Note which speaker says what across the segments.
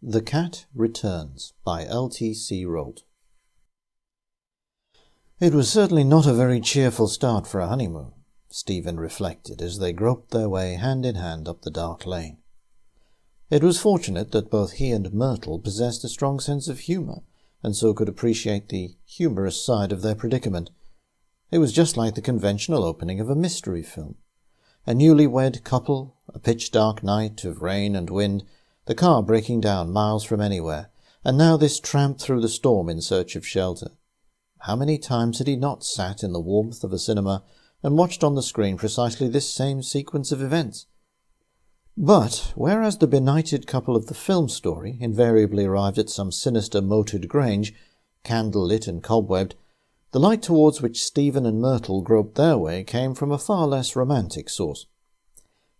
Speaker 1: The Cat Returns by L.T.C. Rolt. It was certainly not a very cheerful start for a honeymoon, Stephen reflected as they groped their way hand in hand up the dark lane. It was fortunate that both he and Myrtle possessed a strong sense of humour, and so could appreciate the humorous side of their predicament. It was just like the conventional opening of a mystery film. A newly-wed couple, a pitch-dark night of rain and wind, the car breaking down miles from anywhere, and now this tramp through the storm in search of shelter. How many times had he not sat in the warmth of a cinema and watched on the screen precisely this same sequence of events? But, whereas the benighted couple of the film story invariably arrived at some sinister moated grange, candle-lit and cobwebbed, the light towards which Stephen and Myrtle groped their way came from a far less romantic source.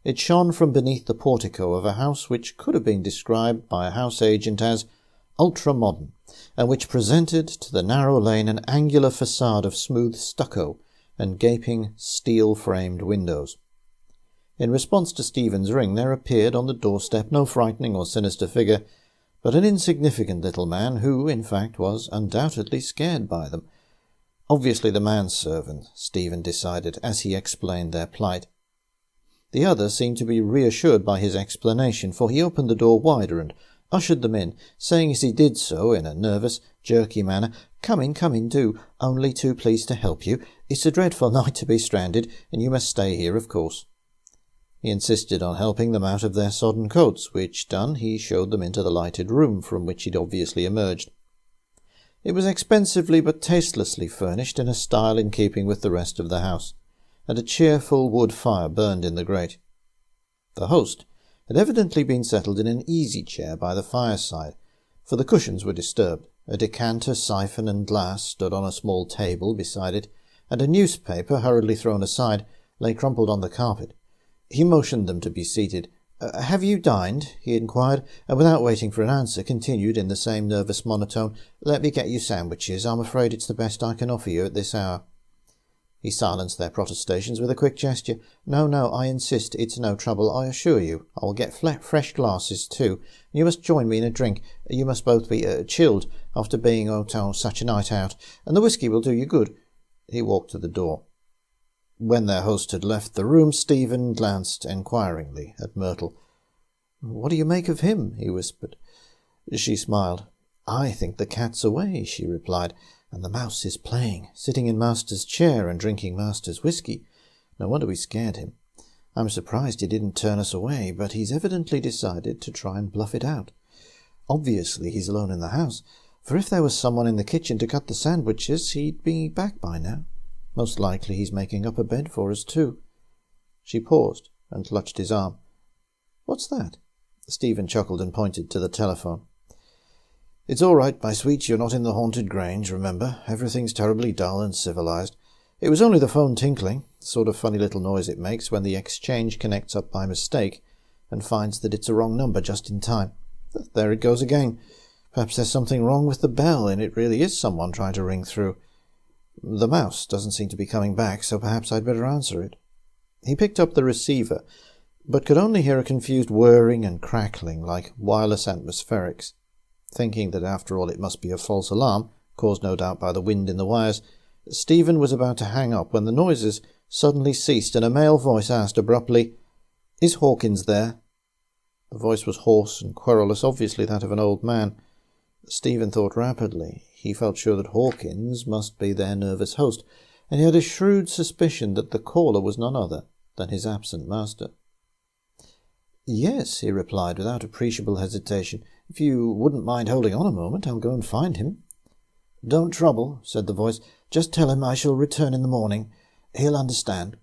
Speaker 1: It shone from beneath the portico of a house which could have been described by a house agent as ultra-modern, and which presented to the narrow lane an angular facade of smooth stucco and gaping steel-framed windows. In response to Stephen's ring there appeared on the doorstep no frightening or sinister figure, but an insignificant little man who, in fact, was undoubtedly scared by them. Obviously the manservant, Stephen decided, as he explained their plight. The other seemed to be reassured by his explanation, for he opened the door wider and ushered them in, saying as he did so, in a nervous, jerky manner, "Come in, do. Only too pleased to help you. It's a dreadful night to be stranded, and you must stay here, of course." He insisted on helping them out of their sodden coats, which done, he showed them into the lighted room from which he'd obviously emerged. It was expensively but tastelessly furnished in a style in keeping with the rest of the house, and a cheerful wood fire burned in the grate. The host had evidently been settled in an easy-chair by the fireside, for the cushions were disturbed. A decanter, siphon, and glass stood on a small table beside it, and a newspaper, hurriedly thrown aside, lay crumpled on the carpet. He motioned them to be seated. "Have you dined?" he inquired, and without waiting for an answer continued in the same nervous monotone, "Let me get you sandwiches. I'm afraid it's the best I can offer you at this hour." He silenced their protestations with a quick gesture. No, I insist. It's no trouble, I assure you. I will get fresh glasses, too. You must join me in a drink. You must both be chilled after being such a night out, and the whisky will do you good." He walked to the door. When their host had left the room, Stephen glanced enquiringly at Myrtle. "What do you make of him?" he whispered. She smiled. "I think the cat's away," she replied, "and the mouse is playing, sitting in Master's chair and drinking Master's whisky. No wonder we scared him. I'm surprised he didn't turn us away, but he's evidently decided to try and bluff it out. Obviously he's alone in the house, for if there was someone in the kitchen to cut the sandwiches, he'd be back by now. Most likely he's making up a bed for us, too." She paused and clutched his arm. "What's that?" Stephen chuckled and pointed to the telephone. "It's all right, my sweet, you're not in the haunted grange, remember. Everything's terribly dull and civilized. It was only the phone tinkling, the sort of funny little noise it makes when the exchange connects up by mistake and finds that it's a wrong number just in time. There it goes again. Perhaps there's something wrong with the bell, and it really is someone trying to ring through. The mouse doesn't seem to be coming back, so perhaps I'd better answer it." He picked up the receiver, but could only hear a confused whirring and crackling like wireless atmospherics. Thinking that after all it must be a false alarm, caused no doubt by the wind in the wires, Stephen was about to hang up when the noises suddenly ceased and a male voice asked abruptly, "Is Hawkins there?" The voice was hoarse and querulous, obviously that of an old man. Stephen thought rapidly. He felt sure that Hawkins must be their nervous host, and he had a shrewd suspicion that the caller was none other than his absent master. "Yes," he replied without appreciable hesitation. "If you wouldn't mind holding on a moment, I'll go and find him." "Don't trouble," said the voice. "Just tell him I shall return in the morning. He'll understand."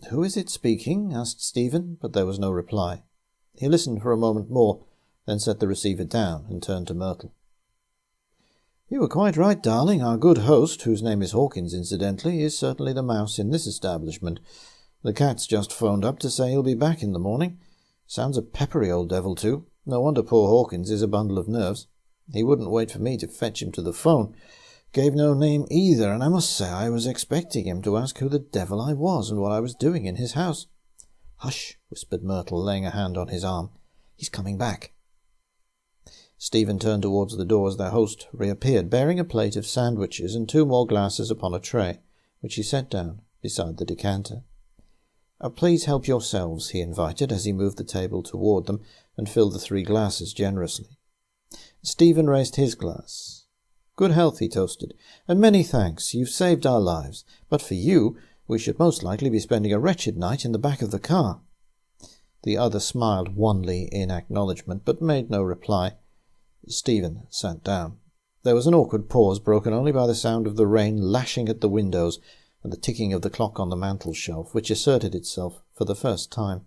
Speaker 1: "Who is it speaking?" asked Stephen, but there was no reply. He listened for a moment more, then set the receiver down and turned to Myrtle. "You were quite right, darling. Our good host, whose name is Hawkins, incidentally, is certainly the mouse in this establishment. The cat's just phoned up to say he'll be back in the morning. Sounds a peppery old devil, too. No wonder poor Hawkins is a bundle of nerves. He wouldn't wait for me to fetch him to the phone. Gave no name either, and I must say I was expecting him to ask who the devil I was and what I was doing in his house." "Hush," whispered Myrtle, laying a hand on his arm. "He's coming back." Stephen turned towards the door as their host reappeared, bearing a plate of sandwiches and 2 more glasses upon a tray, which he set down beside the decanter. Please help yourselves, he invited as he moved the table toward them and filled the 3 glasses generously. Stephen raised his glass. Good health, he toasted, and many thanks. You've saved our lives. But for you, we should most likely be spending a wretched night in the back of the car. The other smiled wanly in acknowledgment, but made no reply. Stephen sat down. There was an awkward pause, broken only by the sound of the rain lashing at the windows and the ticking of the clock on the mantel-shelf, which asserted itself for the first time.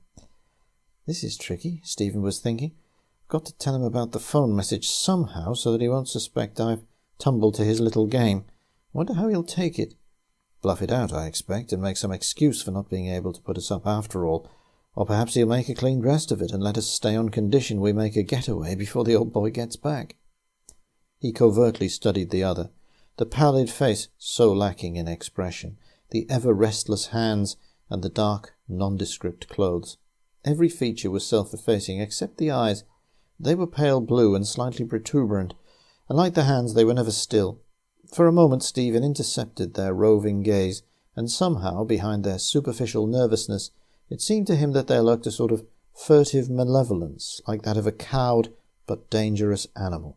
Speaker 1: This is tricky, Stephen was thinking. I've got to tell him about the phone message somehow so that he won't suspect I've tumbled to his little game. I wonder how he'll take it. Bluff it out, I expect, and make some excuse for not being able to put us up after all. Or perhaps he'll make a clean breast of it and let us stay on condition we make a getaway before the old boy gets back. He covertly studied the other, the pallid face so lacking in expression, the ever-restless hands, and the dark, nondescript clothes. Every feature was self-effacing except the eyes. They were pale blue and slightly protuberant, and like the hands they were never still. For a moment Stephen intercepted their roving gaze, and somehow, behind their superficial nervousness, it seemed to him that there lurked a sort of furtive malevolence, like that of a cowed but dangerous animal.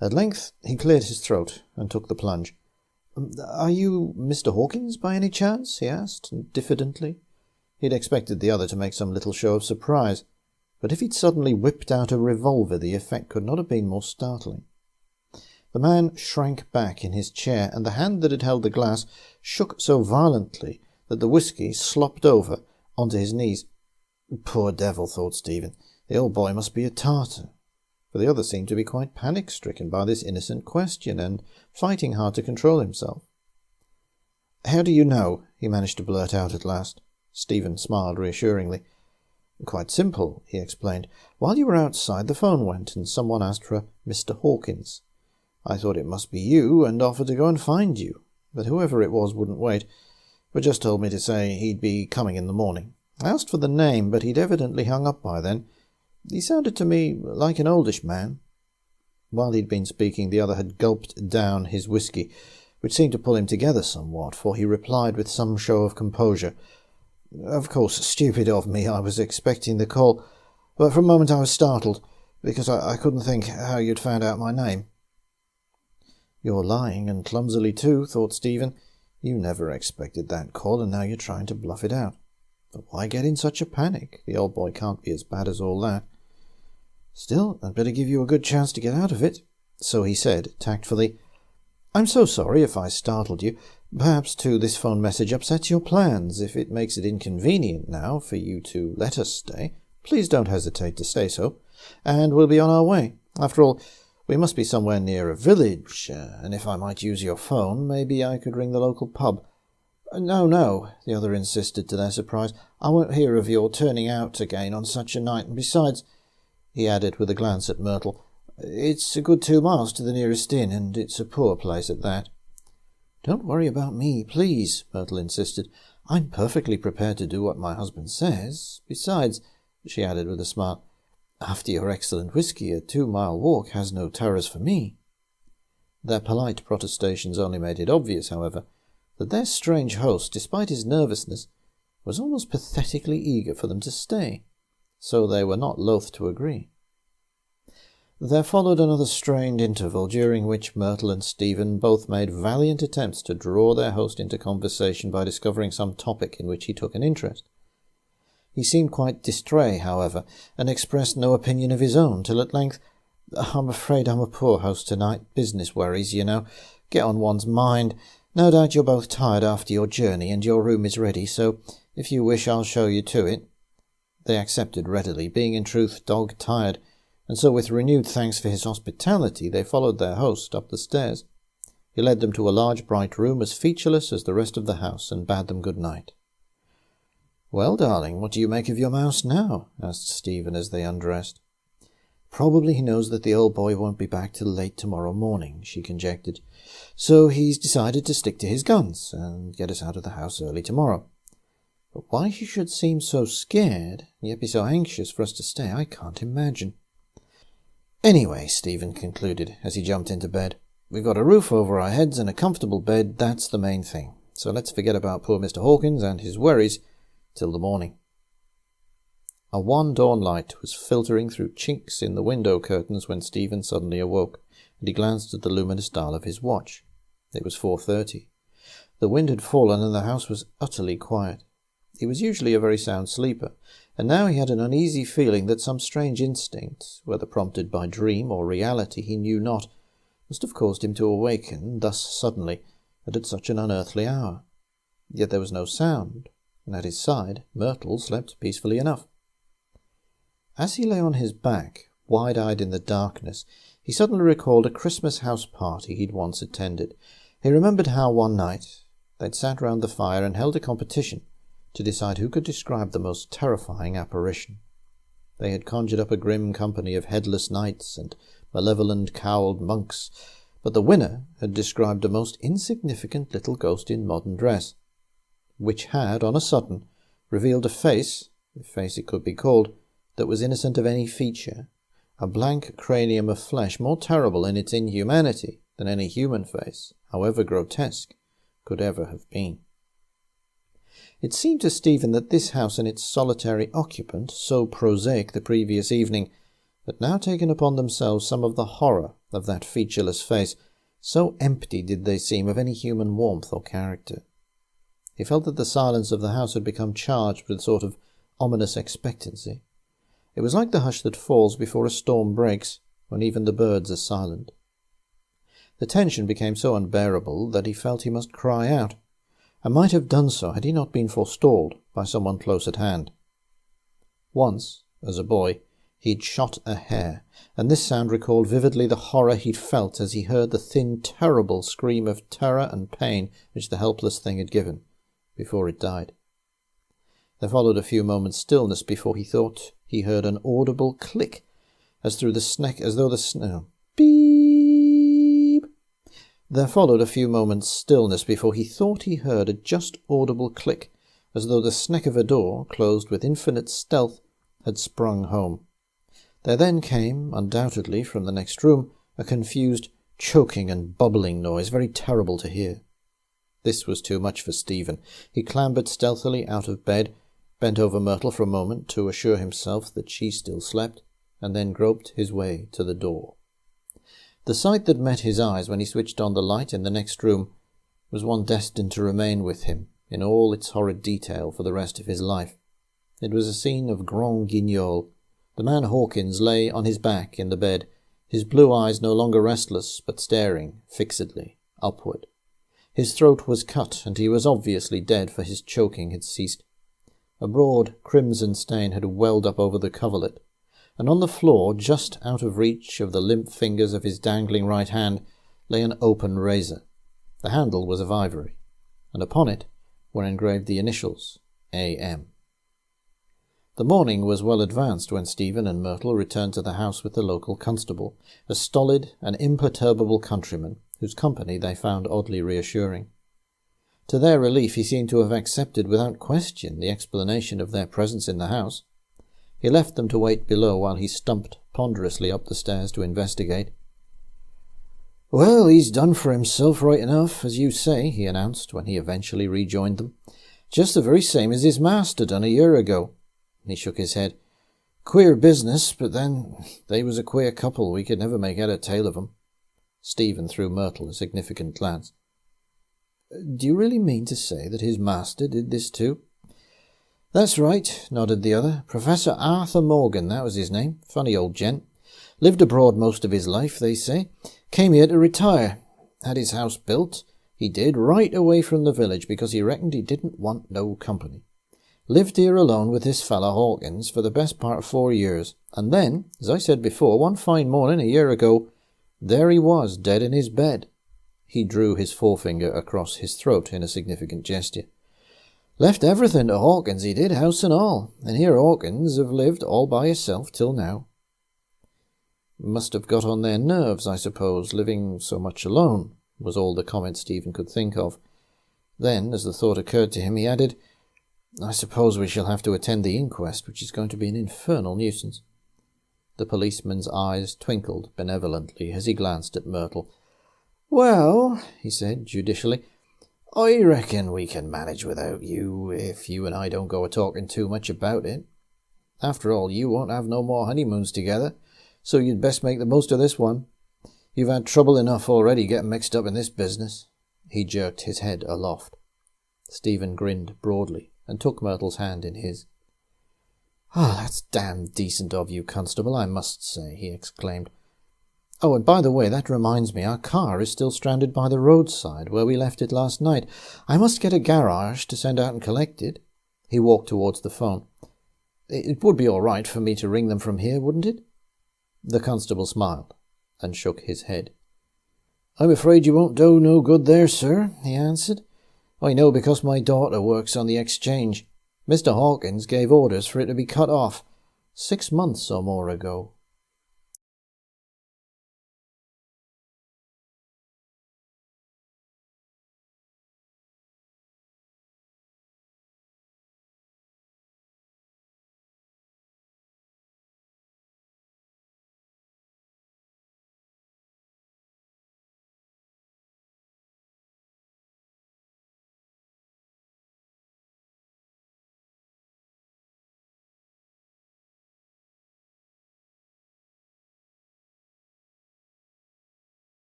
Speaker 1: At length he cleared his throat and took the plunge. "Are you Mr. Hawkins, by any chance?" he asked, diffidently. He'd expected the other to make some little show of surprise, but if he'd suddenly whipped out a revolver, the effect could not have been more startling. The man shrank back in his chair, and the hand that had held the glass shook so violently that the whisky slopped over onto his knees. Poor devil, thought Stephen. The old boy must be a Tartar. For the other seemed to be quite panic-stricken by this innocent question, and fighting hard to control himself. "How do you know?" he managed to blurt out at last. Stephen smiled reassuringly. "Quite simple," he explained. "While you were outside, the phone went, and someone asked for Mr. Hawkins. I thought it must be you, and offered to go and find you. But whoever it was wouldn't wait, but just told me to say he'd be coming in the morning. I asked for the name, but he'd evidently hung up by then. He sounded to me like an oldish man." While he'd been speaking, the other had gulped down his whisky, which seemed to pull him together somewhat, for he replied with some show of composure. "Of course, stupid of me. I was expecting the call, but for a moment I was startled, because I couldn't think how you'd found out my name." "You're lying, and clumsily too," thought Stephen. "You never expected that call, and now you're trying to bluff it out. But why get in such a panic? The old boy can't be as bad as all that. Still, I'd better give you a good chance to get out of it." So he said, tactfully, "I'm so sorry if I startled you. Perhaps, too, this phone message upsets your plans. If it makes it inconvenient now for you to let us stay, please don't hesitate to say so, and we'll be on our way. After all, we must be somewhere near a village, and if I might use your phone, maybe I could ring the local pub." No, the other insisted to their surprise. "I won't hear of your turning out again on such a night, and besides," he added with a glance at Myrtle, "it's a good 2 miles to the nearest inn, and it's a poor place at that." "Don't worry about me, please," Myrtle insisted. "I'm perfectly prepared to do what my husband says. Besides," she added with a smile, "after your excellent whisky, a 2-mile walk has no terrors for me." Their polite protestations only made it obvious, however, that their strange host, despite his nervousness, was almost pathetically eager for them to stay, so they were not loath to agree. There followed another strained interval, during which Myrtle and Stephen both made valiant attempts to draw their host into conversation by discovering some topic in which he took an interest. He seemed quite distrait, however, and expressed no opinion of his own, till at length, "I'm afraid I'm a poor host tonight. Business worries, you know, get on one's mind. No doubt you're both tired after your journey, and your room is ready, so if you wish I'll show you to it." They accepted readily, being in truth dog-tired, and so with renewed thanks for his hospitality they followed their host up the stairs. He led them to a large bright room as featureless as the rest of the house, and bade them good night. "Well, darling, what do you make of your mouse now?" asked Stephen as they undressed. "Probably he knows that the old boy won't be back till late tomorrow morning," she conjectured. "So he's decided to stick to his guns and get us out of the house early tomorrow. But why he should seem so scared, and yet be so anxious for us to stay, I can't imagine. Anyway, Stephen concluded as he jumped into bed, we've got a roof over our heads and a comfortable bed, that's the main thing. So let's forget about poor Mr. Hawkins and his worries till the morning. A wan dawn light was filtering through chinks in the window curtains when Stephen suddenly awoke, and he glanced at the luminous dial of his watch. It was 4:30. The wind had fallen and the house was utterly quiet. He was usually a very sound sleeper, and now he had an uneasy feeling that some strange instinct, whether prompted by dream or reality he knew not, must have caused him to awaken thus suddenly and at such an unearthly hour. Yet there was no sound, and at his side Myrtle slept peacefully enough. As he lay on his back, wide-eyed in the darkness, he suddenly recalled a Christmas house party he'd once attended. He remembered how one night they'd sat round the fire and held a competition to decide who could describe the most terrifying apparition. They had conjured up a grim company of headless knights and malevolent cowled monks, but the winner had described a most insignificant little ghost in modern dress, which had, on a sudden, revealed a face, if face it could be called, that was innocent of any feature, a blank cranium of flesh more terrible in its inhumanity than any human face, however grotesque, could ever have been. It seemed to Stephen that this house and its solitary occupant, so prosaic the previous evening, had now taken upon themselves some of the horror of that featureless face, so empty did they seem of any human warmth or character. He felt that the silence of the house had become charged with a sort of ominous expectancy. It was like the hush that falls before a storm breaks, when even the birds are silent. The tension became so unbearable that he felt he must cry out, and might have done so had he not been forestalled by someone close at hand. Once, as a boy, he'd shot a hare, and this sound recalled vividly the horror he'd felt as he heard the thin, terrible scream of terror and pain which the helpless thing had given, before it died. There followed a few moments' stillness before he thought he heard an audible click, as though the snake. Beep! There followed a few moments' stillness before he thought he heard a just audible click, as though the sneck of a door, closed with infinite stealth, had sprung home. There then came, undoubtedly from the next room, a confused choking and bubbling noise, very terrible to hear. This was too much for Stephen. He clambered stealthily out of bed, bent over Myrtle for a moment to assure himself that she still slept, and then groped his way to the door. The sight that met his eyes when he switched on the light in the next room was one destined to remain with him in all its horrid detail for the rest of his life. It was a scene of grand guignol. The man Hawkins lay on his back in the bed, his blue eyes no longer restless but staring fixedly upward. His throat was cut, and he was obviously dead, for his choking had ceased. A broad crimson stain had welled up over the coverlet, and on the floor, just out of reach of the limp fingers of his dangling right hand, lay an open razor. The handle was of ivory, and upon it were engraved the initials A.M. The morning was well advanced when Stephen and Myrtle returned to the house with the local constable, a stolid and imperturbable countryman, whose company they found oddly reassuring. To their relief, he seemed to have accepted without question the explanation of their presence in the house. He left them to wait below while he stumped ponderously up the stairs to investigate. "Well, he's done for himself right enough, as you say," he announced when he eventually rejoined them. "Just the very same as his master done a year ago." And he shook his head. "Queer business, but then they was a queer couple. We could never make out a tale of 'em." Stephen threw Myrtle a significant glance. "Do you really mean to say that his master did this too?" "That's right," nodded the other. "Professor Arthur Morgan, that was his name. Funny old gent. Lived abroad most of his life, they say. Came here to retire. Had his house built, he did, right away from the village, because he reckoned he didn't want no company. Lived here alone with this fella Hawkins for the best part of 4 years, and then, as I said before, one fine morning a year ago, there he was, dead in his bed." He drew his forefinger across his throat in a significant gesture. "Left everything to Hawkins, he did, house and all, and here Hawkins have lived all by himself till now." "Must have got on their nerves, I suppose, living so much alone," was all the comment Stephen could think of. Then, as the thought occurred to him, he added, "I suppose we shall have to attend the inquest, which is going to be an infernal nuisance." The policeman's eyes twinkled benevolently as he glanced at Myrtle. "Well," he said judicially, "I reckon we can manage without you, if you and I don't go a-talking too much about it. After all, you won't have no more honeymoons together, so you'd best make the most of this one. You've had trouble enough already getting mixed up in this business." He jerked his head aloft. Stephen grinned broadly and took Myrtle's hand in his. "That's damned decent of you, Constable, I must say," he exclaimed. "Oh, and by the way, that reminds me, our car is still stranded by the roadside where we left it last night. I must get a garage to send out and collect it." He walked towards the phone. "It would be all right for me to ring them from here, wouldn't it?" The constable smiled and shook his head. "I'm afraid you won't do no good there, sir," he answered. "I know because my daughter works on the exchange. Mr. Hawkins gave orders for it to be cut off 6 months or more ago.